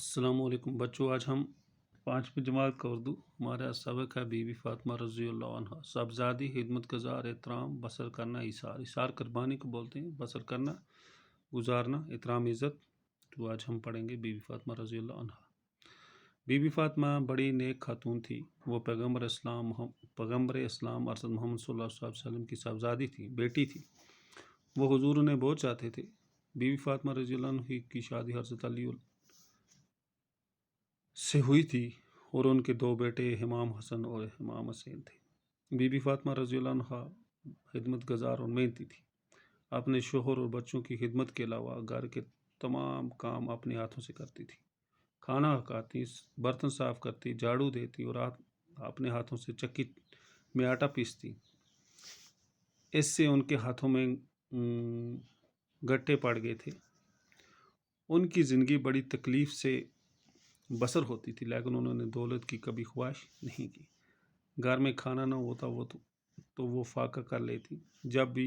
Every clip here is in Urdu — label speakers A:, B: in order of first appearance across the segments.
A: السلام علیکم بچوں، آج ہم 5ویں جماعت کا اردو ہمارا سبق ہے بی بی فاطمہ رضی اللہ عنہا۔ صاحبزادی خدمت گزار احترام بسر کرنا ایثار قربانی کو بولتے ہیں، بسر کرنا گزارنا احترام عزت۔ تو آج ہم پڑھیں گے بی بی فاطمہ رضی اللہ عنہا۔ بی بی فاطمہ بڑی نیک خاتون تھی۔ وہ پیغمبر اسلام ارشد محمد صلی اللہ علیہ وسلم کی صاحبزادی تھی، بیٹی تھی۔ وہ حضور انہیں بہت چاہتے تھے۔ بی بی فاطمہ رضی اللہ عنہ کی شادی حضرت علی سے ہوئی تھی اور ان کے 2 بیٹے امام حسن اور امام حسین تھے۔ بی بی فاطمہ رضی اللہ عنہا خدمت گزار اور محنتی تھی۔ اپنے شوہر اور بچوں کی خدمت کے علاوہ گھر کے تمام کام اپنے ہاتھوں سے کرتی تھی۔ کھانا پکاتی، برتن صاف کرتی، جھاڑو دیتی اور اپنے ہاتھوں سے چکی میں آٹا پیستی۔ اس سے ان کے ہاتھوں میں گٹھے پڑ گئے تھے۔ ان کی زندگی بڑی تکلیف سے بسر ہوتی تھی، لیکن انہوں نے دولت کی کبھی خواہش نہیں کی۔ گھر میں کھانا نہ ہوتا تو وہ فاقہ کر لیتی۔ جب بھی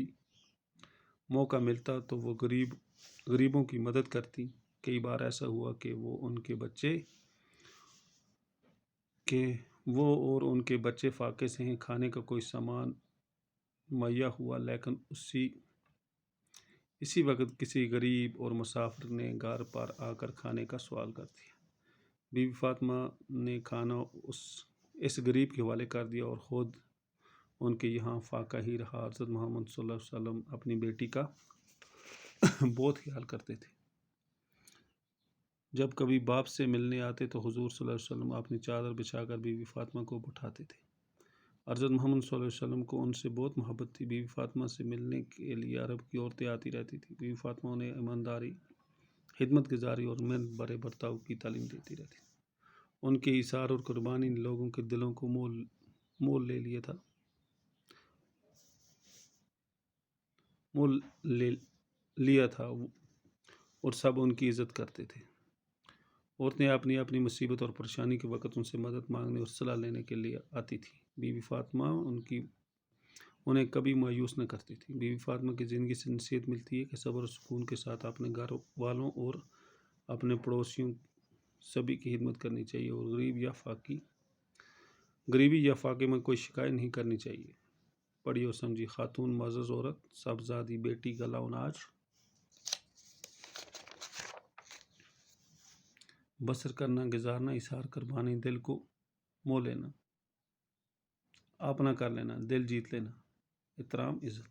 A: موقع ملتا تو وہ غریبوں کی مدد کرتی۔ کئی بار ایسا ہوا کہ وہ اور ان کے بچے فاقے سے ہیں، کھانے کا کوئی سامان مہیا ہوا، لیکن اسی وقت کسی غریب اور مسافر نے گھر پر آ کر کھانے کا سوال کر دیا۔ بی بی فاطمہ نے کھانا اس غریب کے حوالے کر دیا اور خود ان کے یہاں فاقہ ہی رہا۔ حضرت محمد صلی اللہ علیہ وسلم اپنی بیٹی کا بہت خیال کرتے تھے۔ جب کبھی باپ سے ملنے آتے تو حضور صلی اللہ علیہ وسلم اپنی چادر بچھا کر بی بی فاطمہ کو بٹھاتے تھے۔ حضرت محمد صلی اللہ علیہ وسلم کو ان سے بہت محبت تھی۔ بی بی فاطمہ سے ملنے کے لیے عرب کی عورتیں آتی رہتی تھیں۔ بی بی فاطمہ انہیں ایمانداری، خدمت گزاری اور محنت بھرے برتاؤ کی تعلیم دیتی رہتی۔ ان کے ایثار اور قربانی نے لوگوں کے دلوں کو مول لیا تھا اور سب ان کی عزت کرتے تھے۔ عورتیں اپنی اپنی مصیبت اور پریشانی کے وقت ان سے مدد مانگنے اور صلاح لینے کے لیے آتی تھیں۔ بی بی فاطمہ انہیں کبھی مایوس نہ کرتی تھی۔ بی بی فاطمہ کی زندگی سے نصیحت ملتی ہے کہ صبر و سکون کے ساتھ اپنے گھر والوں اور اپنے پڑوسیوں سبھی کی خدمت کرنی چاہیے اور غریبی یا فاقے میں کوئی شکایت نہیں کرنی چاہیے۔ پڑھی اور سمجھی۔ خاتون معزز عورت، صاحبزادی بیٹی کا لو ناز، بسر کرنا گزارنا، ایثار قربانی، دل کو مو لینا، اپنا کر لینا، دل جیت لینا، احترام عزت۔